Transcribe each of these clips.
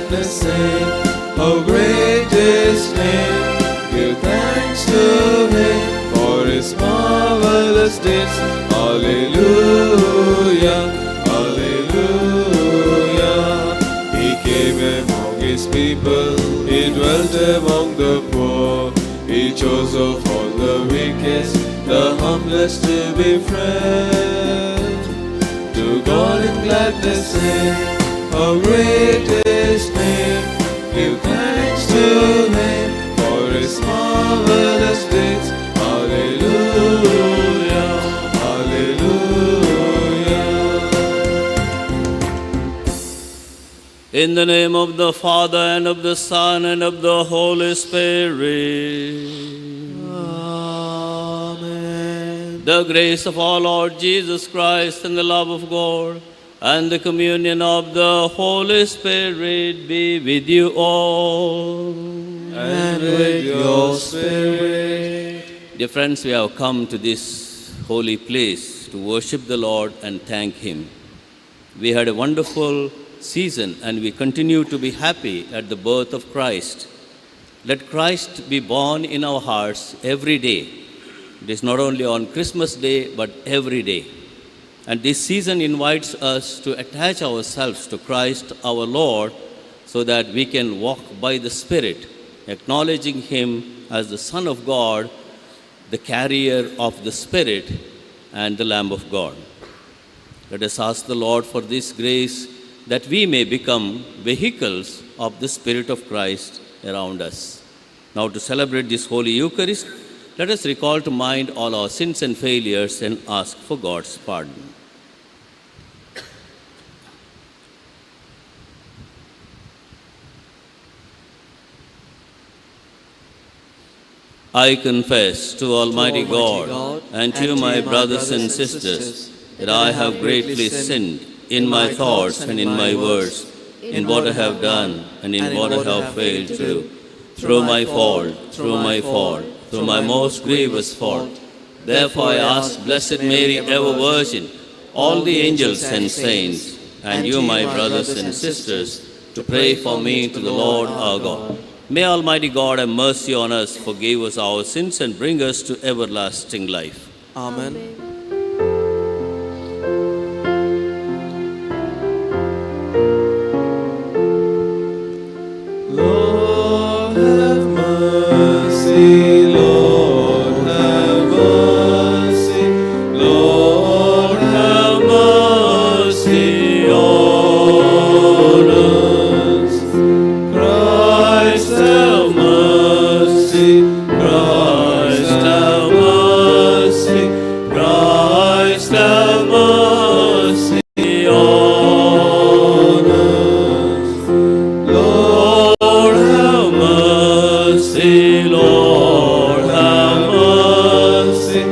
gladness sing, how great His name. Give thanks to Him for His marvelous deeds. Hallelujah, hallelujah. He came among His people, He dwelt among the poor. He chose of all the weakest, the humblest to be friend. To God in gladness sing, how great His name. Give thanks to Him for His marvelous deeds. Hallelujah, hallelujah. In the name of the Father, and of the Son, and of the Holy Spirit. Amen. The grace of our Lord Jesus Christ, and the love of God, and the communion of the Holy Spirit be with you all. And with your spirit. Dear friends, we have come to this holy place to worship the Lord and thank Him. We had a wonderful season and we continue to be happy at the birth of Christ. Let Christ be born in our hearts every day. It is not only on Christmas Day, but every day. And this season invites us to attach ourselves to Christ our Lord so that we can walk by the Spirit, acknowledging Him as the Son of God, the carrier of the Spirit, and the Lamb of God. Let us ask the Lord for this grace that we may become vehicles of the Spirit of Christ around us. Now, to celebrate this Holy Eucharist, let us recall to mind all our sins and failures and ask for God's pardon. I confess to Almighty God and to my brothers and sisters that I have greatly sinned in my thoughts and in my words, in what I have done and in what I have failed to do, through my fault, through my most grievous fault. Therefore I ask Blessed Mary, ever Virgin, all the angels and saints, and you, my brothers and sisters, to pray for me to the Lord our God. May Almighty God have mercy on us, forgive us our sins, and bring us to everlasting life. Amen. Lord have mercy, Lord have mercy, Lord have mercy on us. Christ have mercy, Christ have mercy, Christ have mercy on us. Lord have mercy, Lord have mercy,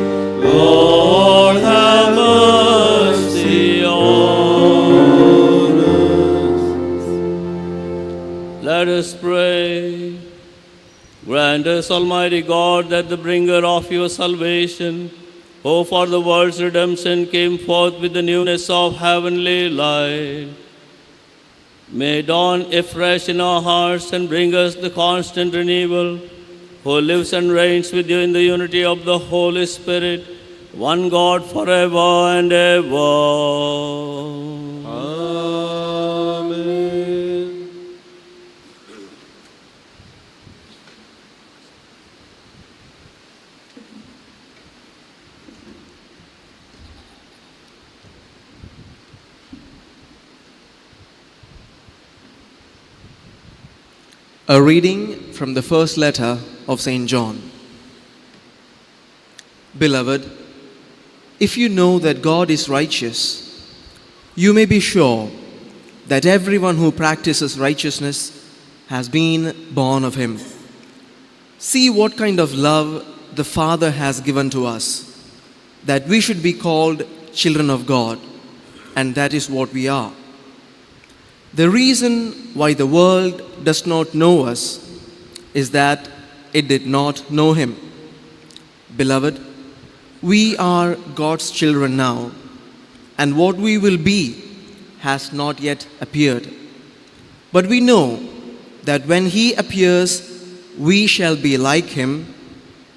Lord have mercy on us. Let us pray. Grant us, Almighty God, that the bringer of your salvation, who for the world's redemption came forth with the newness of heavenly light, may dawn afresh in our hearts and bring us the constant renewal, who lives and reigns with you in the unity of the Holy Spirit, one God forever and ever. Amen. A reading from the first letter of St. John. Beloved, if you know that God is righteous, you may be sure that everyone who practices righteousness has been born of Him. See what kind of love the Father has given to us, that we should be called children of God, and that is what we are. The reason why the world does not know us is that it did not know Him. Beloved, we are God's children now, and what we will be has not yet appeared. But we know that when he appears, we shall be like him,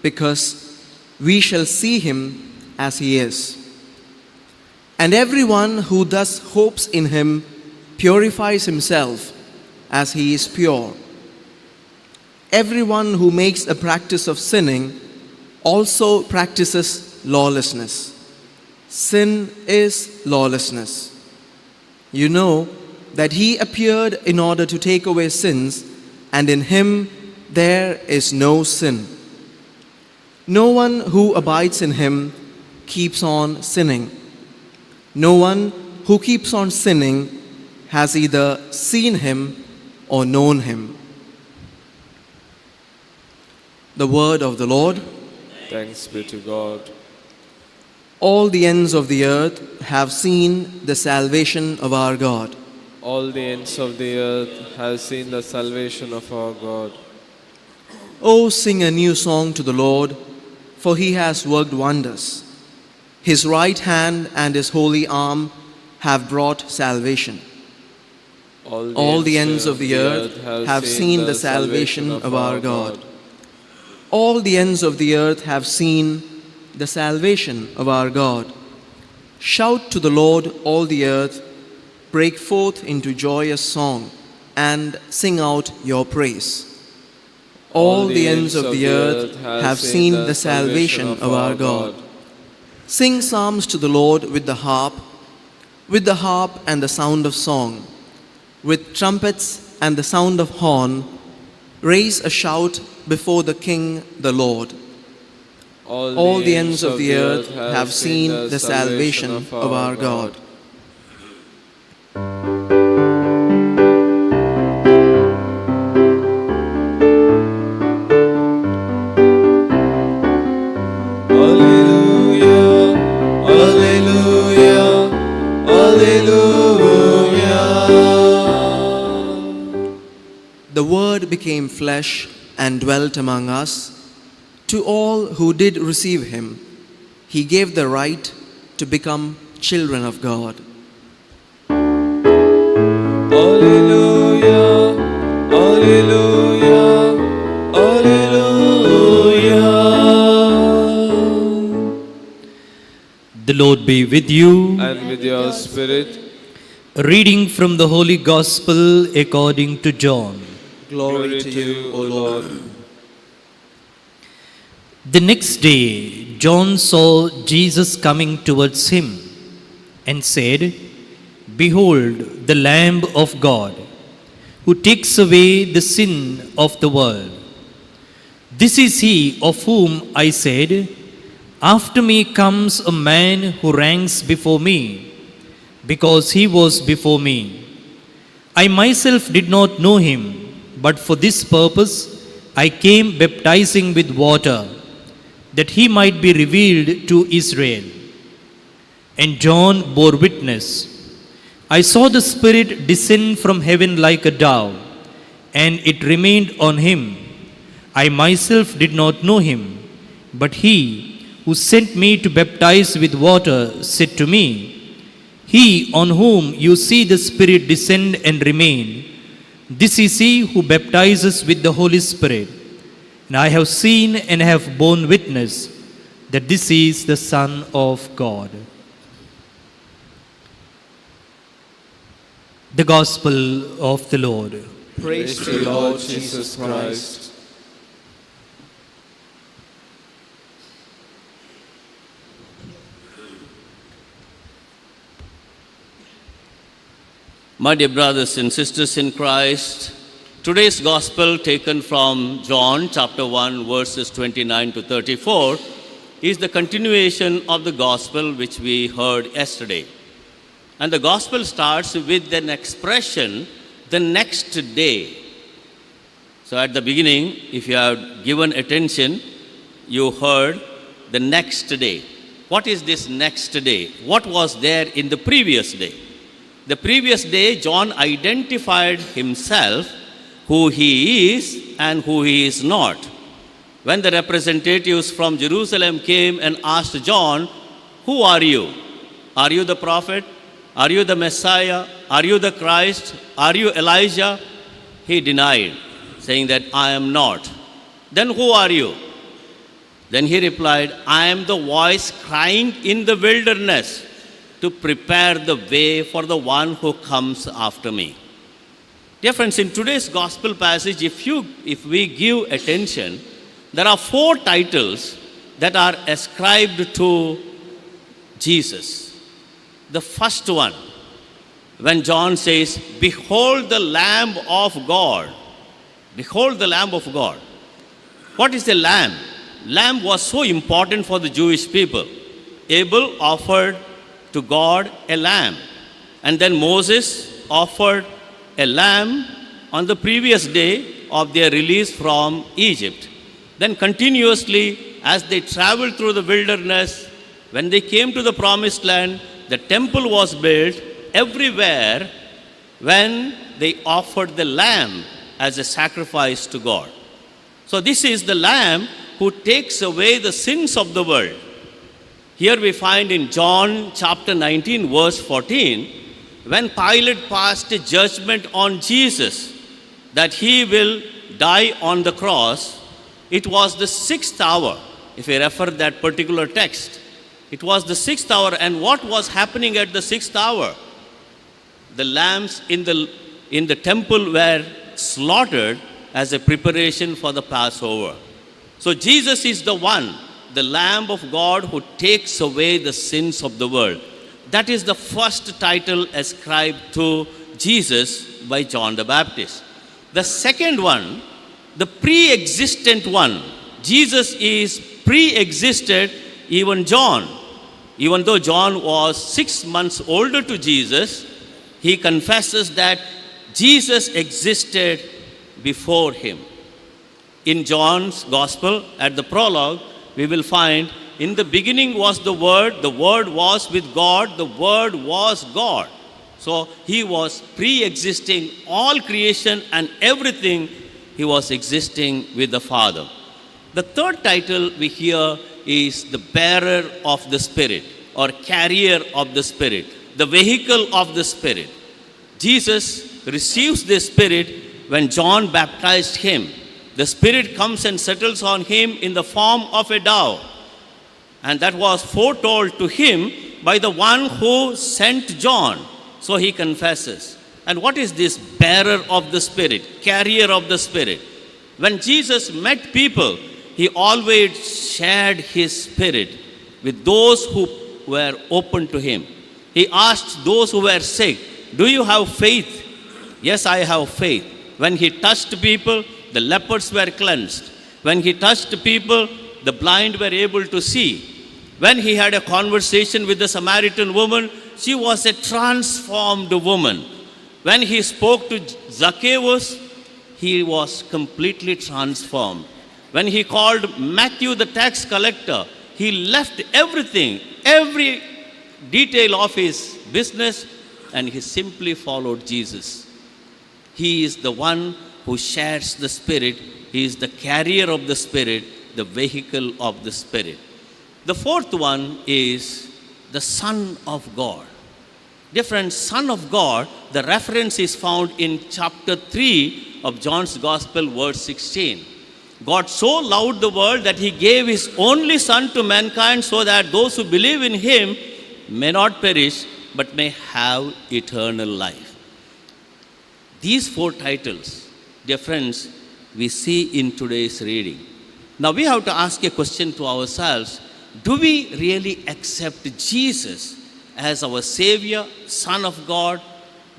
because we shall see him as he is. And everyone who thus hopes in him purifies himself as he is pure. Everyone who makes a practice of sinning also practices lawlessness. Sin is lawlessness. You know that he appeared in order to take away sins, and in him there is no sin. No one who abides in him keeps on sinning. No one who keeps on sinning has either seen him or known him. The word of the Lord. Thanks be to God. All the ends of the earth have seen the salvation of our God. All the ends of the earth have seen the salvation of our God. Oh, sing a new song to the Lord, for he has worked wonders. His right hand and his holy arm have brought salvation. All the ends of the earth have seen the salvation of our God. All the ends of the earth have seen the salvation of our God. Shout to the Lord, all the earth. Break forth into joyous song and sing out your praise. All the ends of the earth have seen the salvation of our God. Sing psalms to the Lord with the harp and the sound of song, with trumpets and the sound of horn. Raise a shout before the King, the Lord. All the ends of the earth have seen the salvation of our God. The Word became flesh and dwelt among us. To all who did receive him, he gave the right to become children of God. Alleluia, alleluia, alleluia. The Lord be with you. And with your spirit. A reading from the Holy Gospel according to John. Glory to you, O Lord. The next day, John saw Jesus coming towards him and said, "Behold, the Lamb of God, who takes away the sin of the world. This is he of whom I said, after me comes a man who ranks before me, because he was before me. I myself did not know him, but for this purpose I came baptizing with water, that he might be revealed to Israel." And John bore witness, "I saw the Spirit descend from heaven like a dove, and it remained on him. I myself did not know him, but he who sent me to baptize with water said to me, 'He on whom you see the Spirit descend and remain, this is he who baptizes with the Holy Spirit.' And I have seen and have borne witness that this is the Son of God." The Gospel of the Lord. Praise to you, Lord Jesus Christ. My dear brothers and sisters in Christ, today's Gospel taken from John chapter 1 verses 29 to 34 is the continuation of the Gospel which we heard yesterday. And the Gospel starts with an expression, the next day. So at the beginning, if you have given attention, you heard the next day. What is this next day? What was there in the previous day? The previous day, John identified himself, who he is and who he is not. When the representatives from Jerusalem came and asked John, "Who are you? Are you the prophet? Are you the Messiah? Are you the Christ? Are you Elijah?" he denied, saying that I am not. Then who are you? Then he replied, I am the voice crying in the wilderness to prepare the way for the one who comes after me. Dear friends, in today's gospel passage, if we give attention, there are 4 titles that are ascribed to Jesus. The first one, when John says, behold the Lamb of God. Behold the Lamb of God. What is the lamb? Lamb was so important for the Jewish people. Abel offered to God a lamb. And then Moses offered a lamb on the previous day of their release from Egypt. Then continuously, as they traveled through the wilderness, when they came to the promised land, the temple was built everywhere when they offered the lamb as a sacrifice to God. So this is the lamb who takes away the sins of the world. Here we find in John chapter 19 verse 14, when Pilate passed a judgment on Jesus that he will die on the cross, it was the 6th hour. If we refer that particular text, it was the 6th hour. And what was happening at the 6th hour? The lambs in the temple were slaughtered as a preparation for the Passover. So Jesus is the one, the Lamb of God who takes away the sins of the world. That is the first title ascribed to Jesus by John the Baptist. The second one, the pre-existent one. Jesus is pre-existed even John. Even though John was 6 months older to Jesus, he confesses that Jesus existed before him. In John's Gospel, at the prologue, we will find, in the beginning was the Word was with God, the Word was God. So he was pre-existing all creation and everything, he was existing with the Father. The third title we hear is the bearer of the Spirit or carrier of the Spirit, the vehicle of the Spirit. Jesus receives the Spirit when John baptized him. The Spirit comes and settles on him in the form of a dove. And that was foretold to him by the one who sent John. So he confesses. And what is this bearer of the Spirit, carrier of the Spirit? When Jesus met people, he always shared his Spirit with those who were open to him. He asked those who were sick, do you have faith? Yes, I have faith. When he touched people, the lepers were cleansed. When he touched people, the blind were able to see. When he had a conversation with the Samaritan woman, she was a transformed woman. When he spoke to Zacchaeus, he was completely transformed. When he called Matthew the tax collector, he left everything, every detail of his business, and he simply followed Jesus. He is the one who shares the Spirit. He is the carrier of the Spirit, the vehicle of the Spirit. The fourth one is the Son of God. Dear friends, Son of God, the reference is found in chapter 3 of John's Gospel, verse 16. God so loved the world that he gave his only Son to mankind so that those who believe in him may not perish but may have eternal life. These 4 titles, dear friends, we see in today's reading. Now we have to ask a question to ourselves. Do we really accept Jesus as our Savior, Son of God,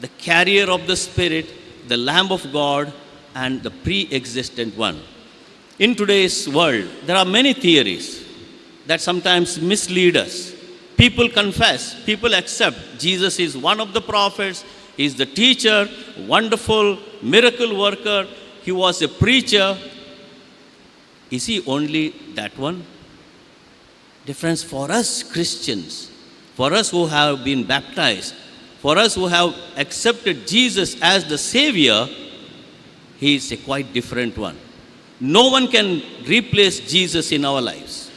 the carrier of the Spirit, the Lamb of God, and the pre-existent one? In today's world, there are many theories that sometimes mislead us. People confess, people accept Jesus is one of the prophets, he is the teacher, wonderful miracle worker, he was a preacher. Is he only that one? Difference for us Christians, for us who have been baptized, for us who have accepted Jesus as the Savior, he is a quite different one. No one can replace Jesus in our lives.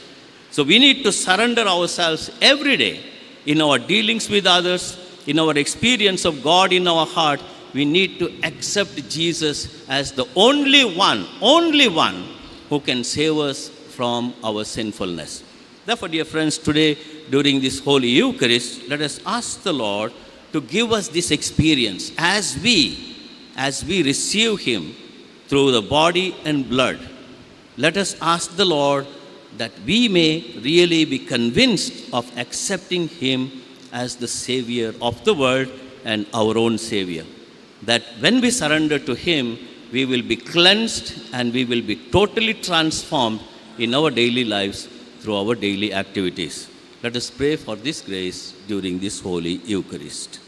So we need to surrender ourselves every day in our dealings with others, in our experience of God in our heart. we need to accept Jesus as the only one who can save us from our sinfulness. Therefore, dear friends, today during this Holy Eucharist, let us ask the Lord to give us this experience as we receive Him through the body and blood. Let us ask the Lord that we may really be convinced of accepting Him as the Savior of the world and our own Savior. That when we surrender to Him, we will be cleansed and we will be totally transformed in our daily lives through our daily activities. Let us pray for this grace during this Holy Eucharist.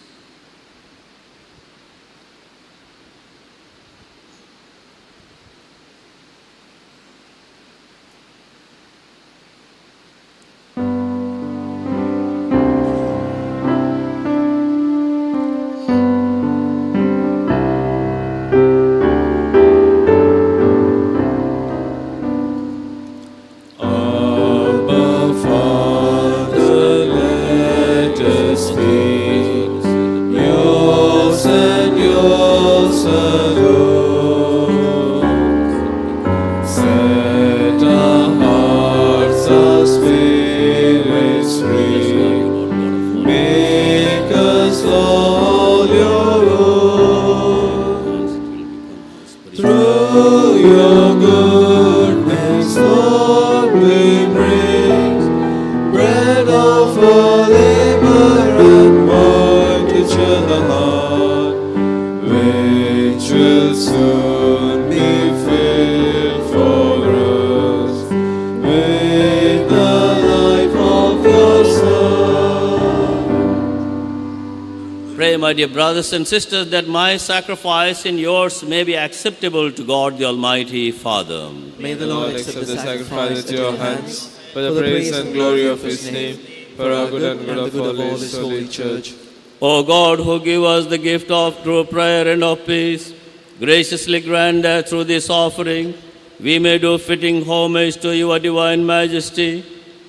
My dear brothers and sisters, that my sacrifice and yours may be acceptable to God the Almighty Father. May the Lord accept the sacrifice at your hands for the praise and glory of His name, for our good and good of all His holy church. O God, who give us the gift of true prayer and of peace, graciously grant that through this offering we may do fitting homage to your divine majesty,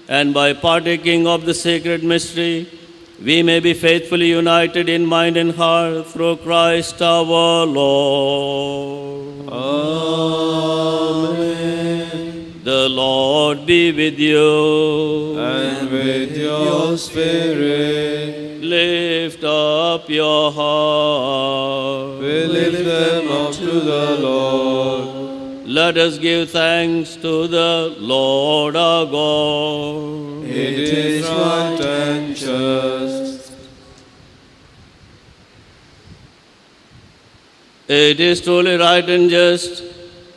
and by partaking of the sacred mystery, we may be faithfully united in mind and heart through Christ our Lord. Amen. The Lord be with you. And with your spirit. Lift up your heart. We lift them up to the Lord. Let us give thanks to the Lord our God. It is right and just. It is truly right and just,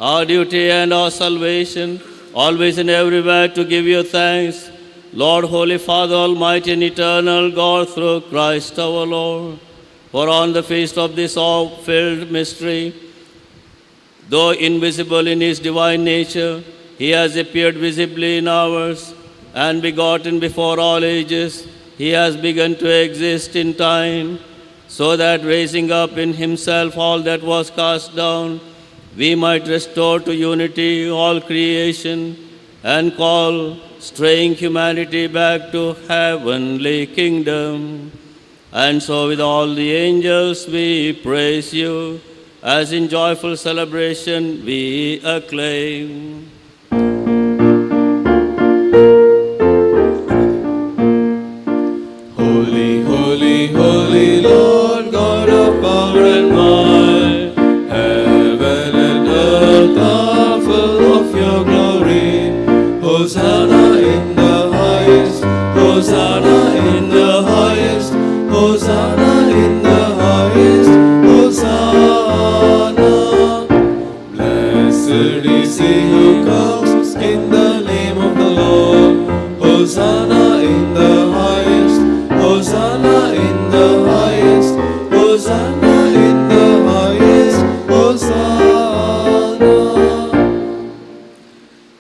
our duty and our salvation, always and everywhere to give you thanks, Lord, Holy Father, Almighty and eternal God, through Christ our Lord. For on the feast of this awe-filled mystery, though invisible in His divine nature, He has appeared visibly in ours, and begotten before all ages, He has begun to exist in time, so that raising up in Himself all that was cast down, we might restore to unity all creation, and call straying humanity back to heavenly kingdom. And so with all the angels we praise you, as in joyful celebration we acclaim. Holy, holy, holy Lord, God of power and might, heaven and earth are full of your glory. Hosanna in the highest, Hosanna in the highest, Hosanna in the highest, Hosanna. Blessed is he who comes in the name of the Lord. Hosanna in the highest, Hosanna in the highest, Hosanna in the highest, Hosanna.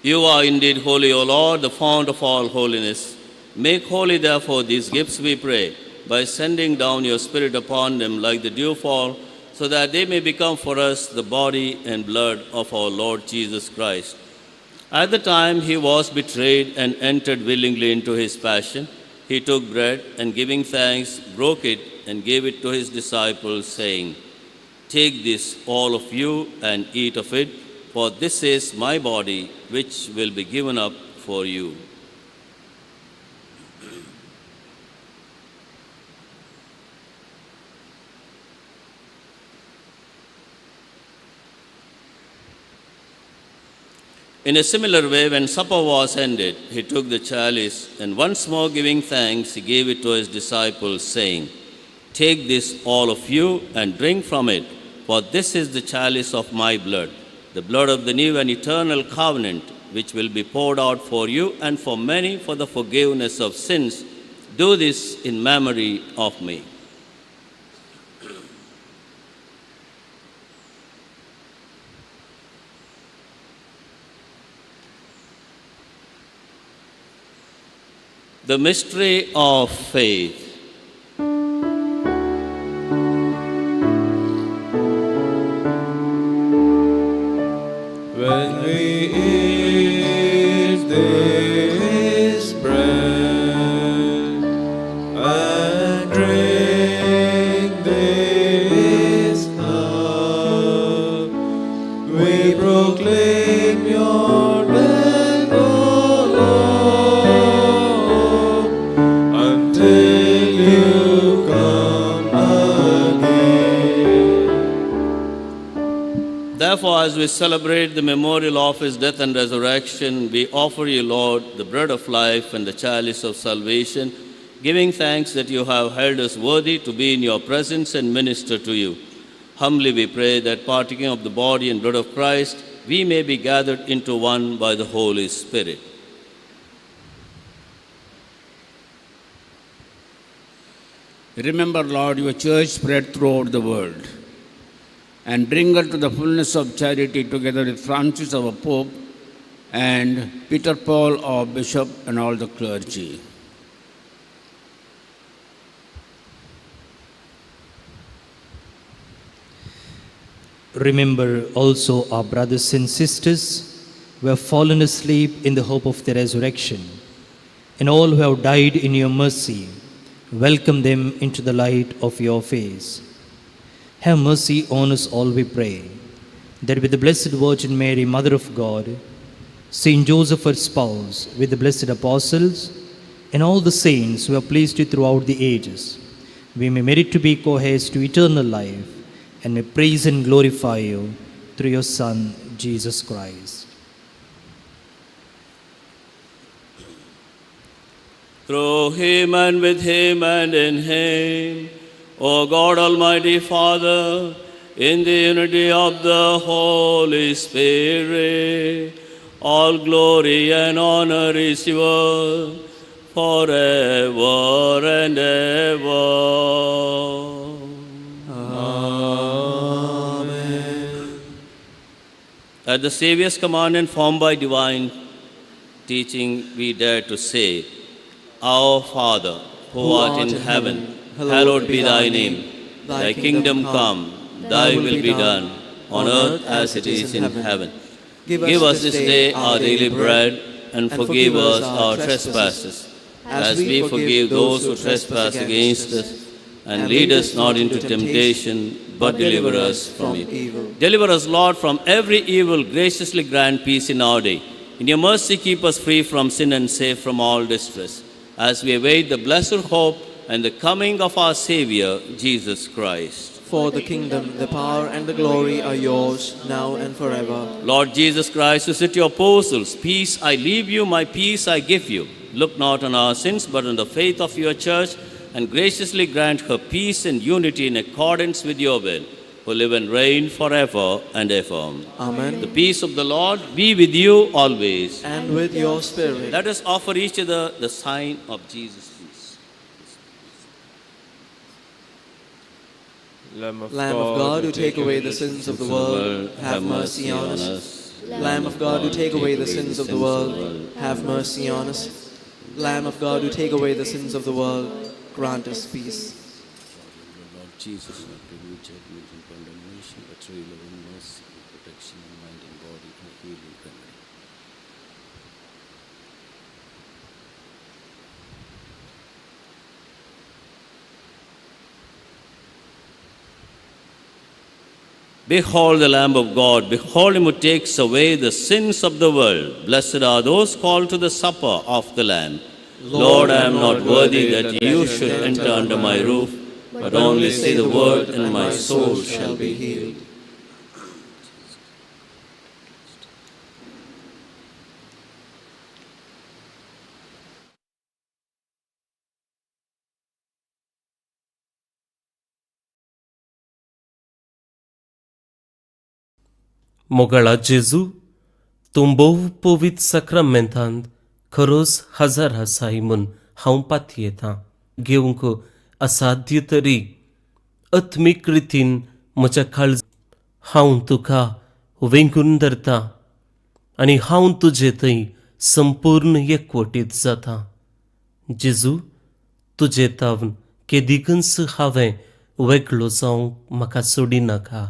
You are indeed holy, O Lord, the fount of all holiness. Make holy, therefore, these gifts, we pray, by sending down your Spirit upon them like the dewfall, so that they may become for us the body and blood of our Lord Jesus Christ. At the time He was betrayed and entered willingly into His passion, He took bread and, giving thanks, broke it and gave it to His disciples, saying, Take this, all of you, and eat of it, for this is my body, which will be given up for you. In a similar way, when supper was ended, he took the chalice, and once more giving thanks, he gave it to his disciples, saying, Take this, all of you, and drink from it, for this is the chalice of my blood, the blood of the new and eternal covenant, which will be poured out for you and for many for the forgiveness of sins. Do this in memory of me. The mystery of faith. When we eat this bread and drink this cup, we proclaim your death, O Lord, until you come again. Therefore, as we celebrate the memorial of his death and resurrection, we offer you, Lord, the bread of life and the chalice of salvation, giving thanks that you have held us worthy to be in your presence and minister to you. Humbly we pray that, partaking of the body and blood of Christ, we may be gathered into one by the Holy Spirit. Remember, Lord, your church spread throughout the world, and bring her to the fullness of charity together with Francis, our Pope, and Peter Paul, our Bishop, and all the clergy. Remember also our brothers and sisters who have fallen asleep in the hope of the resurrection, and all who have died in your mercy. Welcome them into the light of your face. Have mercy on us all, we pray, that with the Blessed Virgin Mary, Mother of God, Saint Joseph, her spouse, with the blessed apostles, and all the saints who have pleased you throughout the ages, we may merit to be co-heirs to eternal life, and may praise and glorify you through your Son, Jesus Christ. Through him and with him and in him, O God, Almighty Father, in the unity of the Holy Spirit, all glory and honor is yours forever and ever. Amen. At the Saviour's command and formed by divine teaching, we dare to say, Our Father, who art in heaven, hallowed be thy name. Thy kingdom come, thy will be done, on earth as it is in heaven. Give us this day our daily bread, and forgive us our trespasses, as we forgive those who trespass against us. And lead us not into temptation, but deliver us from evil. Deliver us, Lord, from every evil. Graciously grant peace in our day. In your mercy keep us free from sin and safe from all distress, as we await the blessed hope and the coming of our Savior, Jesus Christ. For the kingdom, the power, and the glory are yours, now and forever. Lord Jesus Christ, who said to your apostles, Peace I leave you, my peace I give you. Look not on our sins, but on the faith of your church, and graciously grant her peace and unity in accordance with your will, who live and reign forever and ever. Amen. The peace of the Lord be with you always. And with your spirit. Let us offer each other the sign of Jesus' peace. Lamb of God, who take away the sins of the world, have mercy on us. Lamb of God, who take away the sins of the world, have mercy on us. Lamb of God, who take away the sins of the world, grant us peace. Lord Jesus, not to do judgment and condemnation, but through your loving mercy, protection in mind and body, and healing remedy. Behold the Lamb of God, behold him who takes away the sins of the world. Blessed are those called to the supper of the Lamb. Lord, I am not worthy that you should enter under my roof, but only say the word and my soul shall be healed. मोगळा जेजू तूं भोव पवित्र सक्रमेंतांत खरोच हजार आसाय म्हूण हांव पातयेतां. घेवंक असाध्य तरी आत्मीक रितीन म्हज्या काळजांत हांव तुका वेंकून धरतां आनी हांव तुजे थंय संपूर्ण एकवटीत जातां. जेजू, तुजे तावन केदिकच हांवें वेगळो जावंक म्हाका सोडिनाका.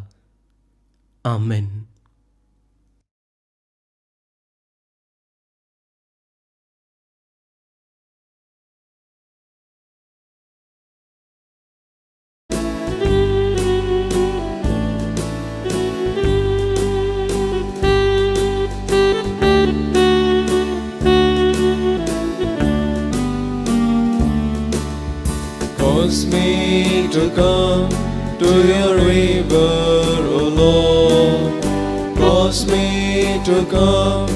आमेन. Cause me to come to your river, O Lord. Cause me to come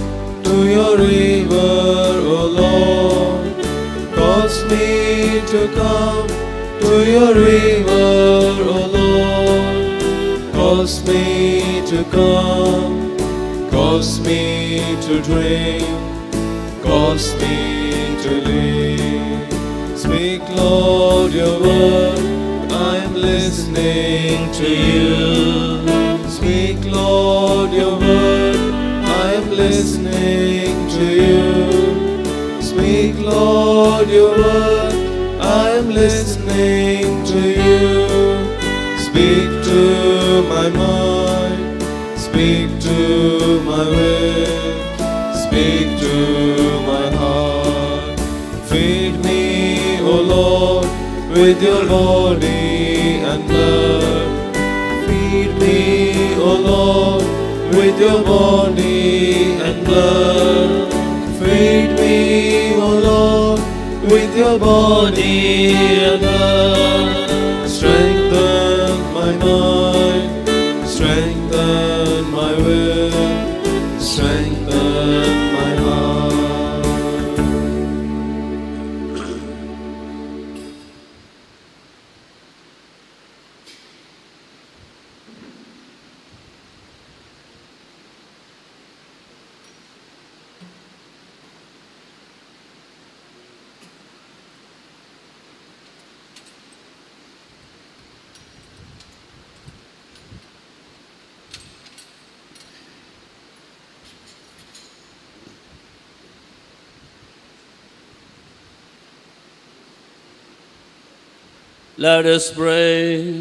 to your river, O Lord. Cause me to come to your river, O Lord. Cause me to come, cause me to drink, cause me to live. Speak, Lord, your word, I am listening to you. Speak, Lord, your word, I am listening to you. Speak, Lord, your word, I am listening to you. Speak to my mind, speak to my will, speak to my heart. Feed me, O Lord, with your body and blood. Feed me, O Lord, with your body and blood. Feed me, O Lord, with your body and blood. Strengthen my mind, strengthen my will, strengthen my heart. Let us pray.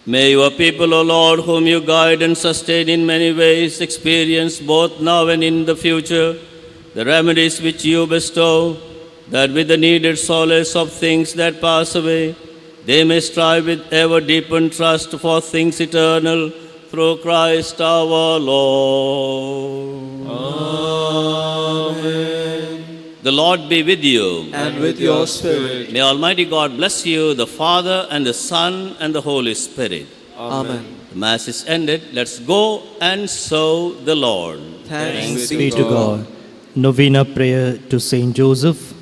May your people, O Lord, whom you guide and sustain in many ways, experience both now and in the future the remedies which you bestow, that with the needed solace of things that pass away, they may strive with ever deepened trust for things eternal, through Christ our Lord. Amen. The Lord be with you. And with your spirit. May Almighty God bless you, the Father and the Son and the Holy Spirit. Amen. The Mass is ended. Let's go and serve the Lord. Thanks Be to God. Novena prayer to Saint Joseph.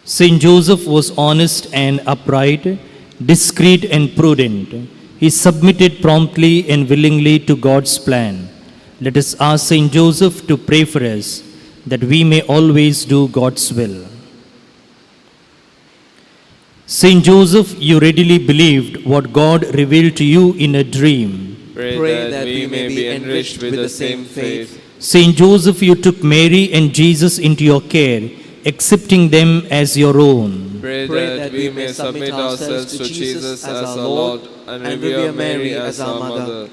Saint Joseph was honest and upright, discreet and prudent. He submitted promptly and willingly to God's plan. Let us ask Saint Joseph to pray for us, that we may always do God's will. Saint Joseph, you readily believed what God revealed to you in a dream. Pray that we may be enriched with the same faith. Saint Joseph, you took Mary and Jesus into your care, accepting them as your own. Pray that we may submit ourselves to Jesus as our Lord and revere Mary as our Mother.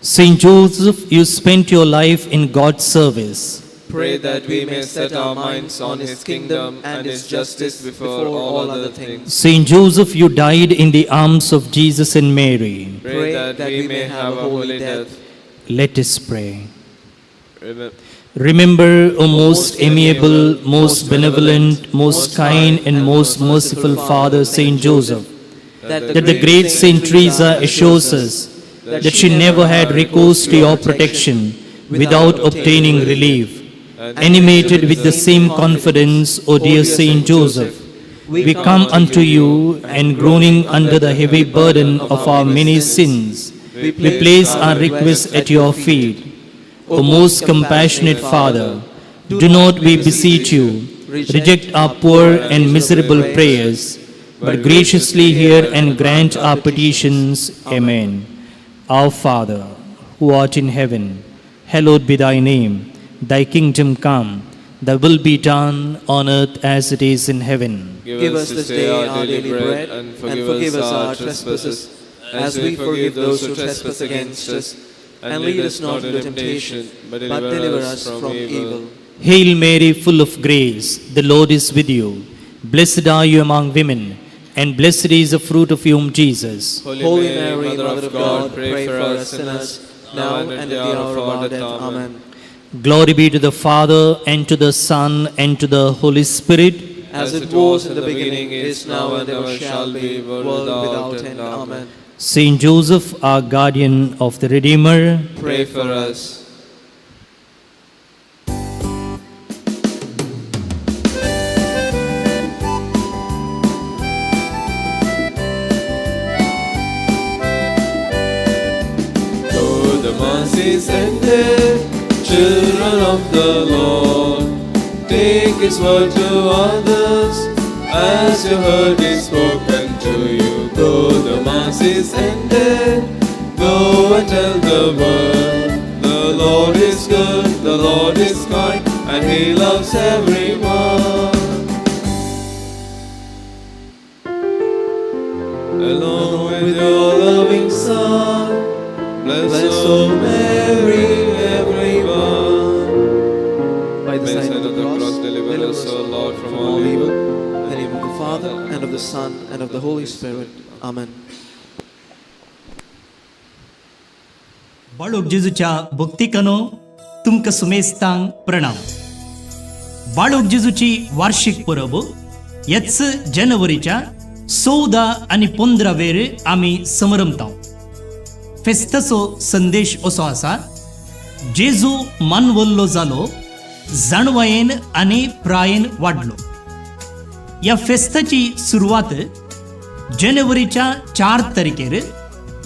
Saint Joseph, you spent your life in God's service. Pray that we may set our minds on His kingdom and His justice before all other things. Saint Joseph, you died in the arms of Jesus and Mary. Pray that we may have a holy death. Let us pray. Remember, Remember, O most amiable, most benevolent, most kind, and most merciful Father, Saint Joseph, that the great Saint Teresa assures us that she never had recourse to your protection without obtaining relief. Animated with the same confidence, O dear Saint Joseph, we come unto you, and groaning under the heavy burden of our many sins, we place our requests at your feet. O most compassionate Father, do not, we beseech you, reject our poor and miserable prayers, but graciously hear and grant our petitions. Amen. Our Father, who art in heaven, hallowed be thy name. Thy kingdom come, thy will be done on earth as it is in heaven. give us this day our daily bread, and forgive us our trespasses, as we forgive those who trespass against us. And lead us not into temptation, but deliver us from evil. Hail Mary, full of grace, the Lord is with you. Blessed are you among women, and blessed is the fruit of your womb, Jesus. Holy Mary, Mother of God, pray for us sinners, now and at the hour of our death. Amen. Glory be to the Father, and to the Son, and to the Holy Spirit. As it was in the beginning, is now, and ever shall be, world without end. Amen. Saint Joseph, our guardian of the Redeemer, Pray for us. Though the Mass is ended, children of the Lord, take His word to others, as you heard it spoken to you. Though the Mass is ended, go and tell the world, the Lord is good, the Lord is kind, and He loves everyone. Along with your loving Son, bless, O Mary, everyone. By the sign of the cross, deliver us, O Lord, from all evil. In the name of the Father, and of the Son, and of the Holy Spirit. Amen. बाळूक जेजूच्या भक्तिकनो तुमकां सुमेस्तांक प्रणाम. बाळूक जेजूची वार्षिक परब ह्याच जानेवारीच्या 14 आनी 15 where आमी समरमता. फेस्ताचो संदेश असो आसा, जेजू मानवल्लो जालो, जाणवायेन आनी प्रायेन वाडलो. ह्या फेस्ताची सुरवात जानेवारीच्या 4 तारखेर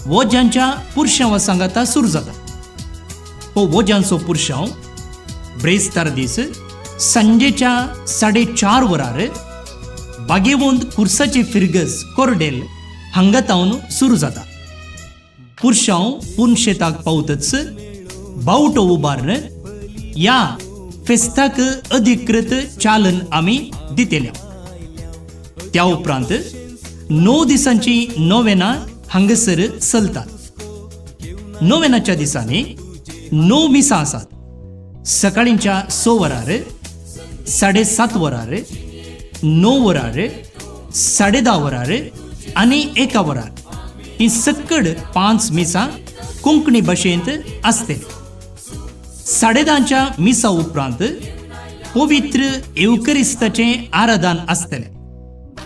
वोजांच्या पुरशांवा सांगाता सुरू जाता. हो वोजांचो पुरशांव ब्रेस्तार दीस सांजेच्या 4:30 वरार बागेवंत कुर्साची फिरगस कोरडेल हांगा तावन सुरू जाता. पुरशांव पुनशेताक पावतच बावटो उबारन ह्या फेस्ताक अधिकृत चालन आमी दितेल्या. त्या उपरांत 9 दिसांची नोवेना हांगसर चलतात. नोवेनाच्या दिसांनी 9 मिसां आसात. सकाळींच्या 6 वरार, 7:30 वरार, 9 वरार, 10:30 वरार आनी 1 वरार. ही सकड 5 मिसां कोंकणी भाशेंत आसतली. 10:30च्या मिसा उपरांत पवित्र एवकरिस्ताचें आराधन आसतलें.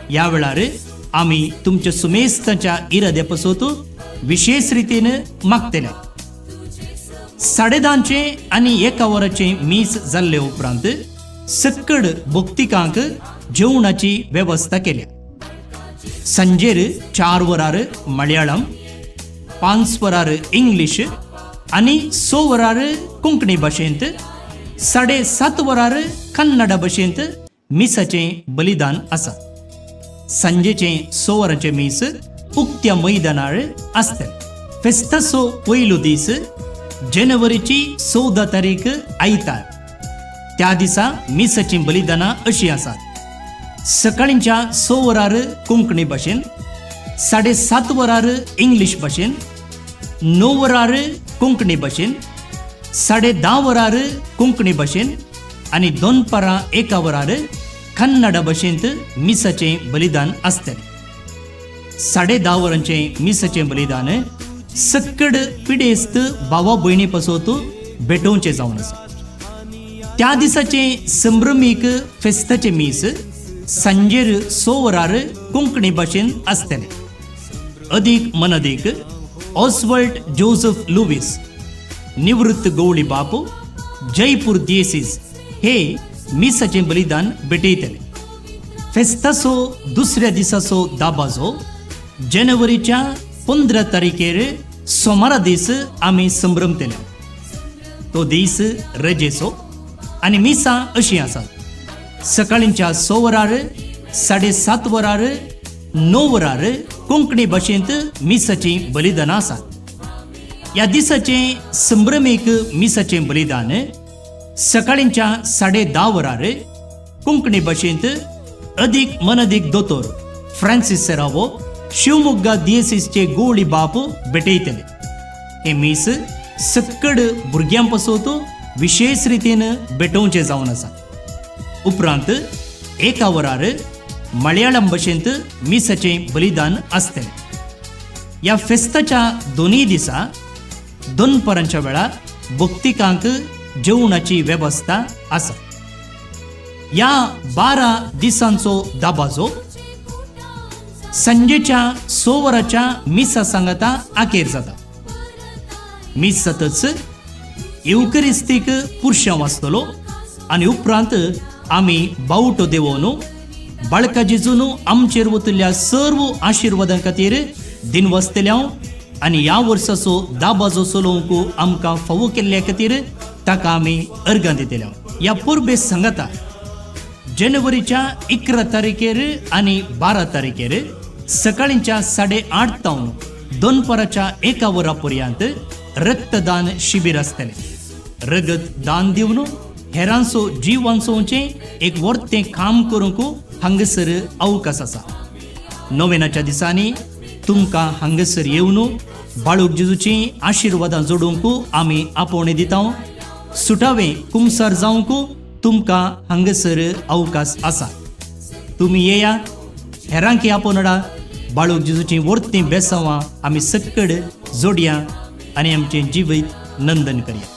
ह्या वेळार आमी तुमच्या सुमेस्ताच्या इराद्या पासत विशेष रितीन मागतले. 10:30चे आनी 1 वराचे मीस जाल्ले उपरांत सकड भक्तिकांक जेवणाची वेवस्था केल्या. सांजेर 4 वरार मल्याळम, 5 वरार इंग्लीश आनी 6 वरार कोंकणी भाशेंत, 7:30 वरार कन्नडा भाशेंत मिसाचें बलिदान आसा. सांजेचे 6 वरांचे मीस उक्त्या मैदानार आसतले. फेस्ताचो पयलो दीस जानेवारीची 14 तारीख आयतार. त्या दिसा मिसाची बलिदानां अशीं आसात. सकाळींच्या 6 वरार कोंकणी भाशेन, 7:30 वरार इंग्लीश भाशेन, 9 वरार कोंकणी भाशेन, 10:30 वरार कोंकणी भाशेन, आणि 2 परां एका वरार कन्नड भाशेंत मिसाचें बलिदान आसतलें. 10:30 वरांचें मिसाचें बलिदान सक्कड पिडेस्त भावा भयणी पासोत भेटोवचें जावन आसा. त्या दिसाचें संभ्रमीक फेस्ताचें मीस सांजेर 6 वरार कोंकणी भाशेन आसतलें. अदीक मनदीक ऑस्वर्ड जोसेफ लुईस, निवृत्त गवळी बापू, जयपूर दिएसीस हे मिसाचें बलिदान भेटयतले. फेस्ताचो दुसऱ्या दिसाचो दाबाजो जानेवारीच्या 15 तारखेर सोमारा दीस आमी संभ्रमतले. तो दीस रजेचो आनी मिसां अशीं आसात. सकाळींच्या 6 वरार, 7:30 वरार, 9 वरार कोंकणी भाशेंत मिसाचीं बलिदानां आसात. ह्या दिसाचें संभ्रमीक मिसाचें बलिदान सकाळींच्या 10:30 वरार कोंकणी भाशेंत अदीक मनदीक दोतोर फ्रांसीस सेरावो, शिवमोग्गा दिएसीसचे गवळी बाप भेटयतले. हे मीस सक्कड भुरग्यां पासोत विशेष रितीन भेटोवचें जावन आसा. उपरांत 1 वरार मलयाळम भाशेंत मिसाचें बलिदान आसतलें. ह्या फेस्ताच्या दोनूय दिसा 2 परांच्या वेळार भक्तिकांक जेवणाची वेवस्था आसा. ह्या 12 दिसांचो दाबाजो सांजेच्या 6 वरांच्या मिसा सांगाता आखेर जाता. मीस जातच युकरिस्तीक पुरशांव आसतलो आनी उपरांत आमी बावटो देंवोवन बाळका जेजून आमचेर वतिल्ल्या सर्व आशिर्वादां खातीर दिनवसतल्या आनी ह्या वर्साचो दाबाजो चलोवंक आमकां फावो केल्ल्या खातीर ताका आमी अर्गां दितल्या. ह्या पुर्बे सांगाता जानेवारीच्या 11 तारखेर आनी 12 तारखेर सकाळींच्या 8:30 तावन 2 पराच्या 1 वरा पर्यंत रक्तदान शिबीर आसतलें. रगत दान दिवन हेरांचो जीव वाचोवचें एक वर्तें काम करूंक हांगसर अवकाश आसा. नोवेनाच्या दिसांनी तुमकां हांगसर येवन बाळूक जेजूची आशिर्वादां जोडूंक आमी आपोवणे दिता. सुटावें कुमसार जावंक तुमकां हांगसर अवकाश आसा. तुमी येया, हेरांकी आपोवनडा, बाळूक जेजूची वर्तें बेसांवां आमी सक्कड जोडया आनी आमचें जिवीत नंदन करया.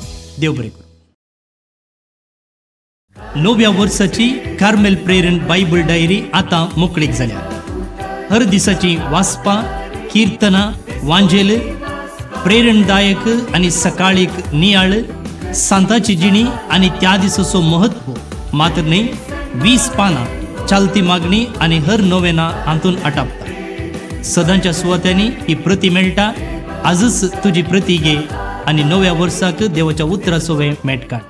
देव बरें करूं. 9व्या वर्साची कार्मेल प्रेरण बायबल डायरी आतां मोकळीक जाल्या. हर दिसाची वाचपां, किर्तनां, वांजेल, प्रेरणदायक आनी सकाळीक नियाळ, सांताची जिणी आनी त्या दिसाचो महत्व मात्र न्ही 20 पानां, चालती मागणी आनी हर नोवेना हातून आटापता. सदांच्या सुवात्यांनी ही प्रती मेळटा. आजच तुजी प्रती घे आनी नव्या वर्साक देवाच्या उतराचो वेळ मेट काड.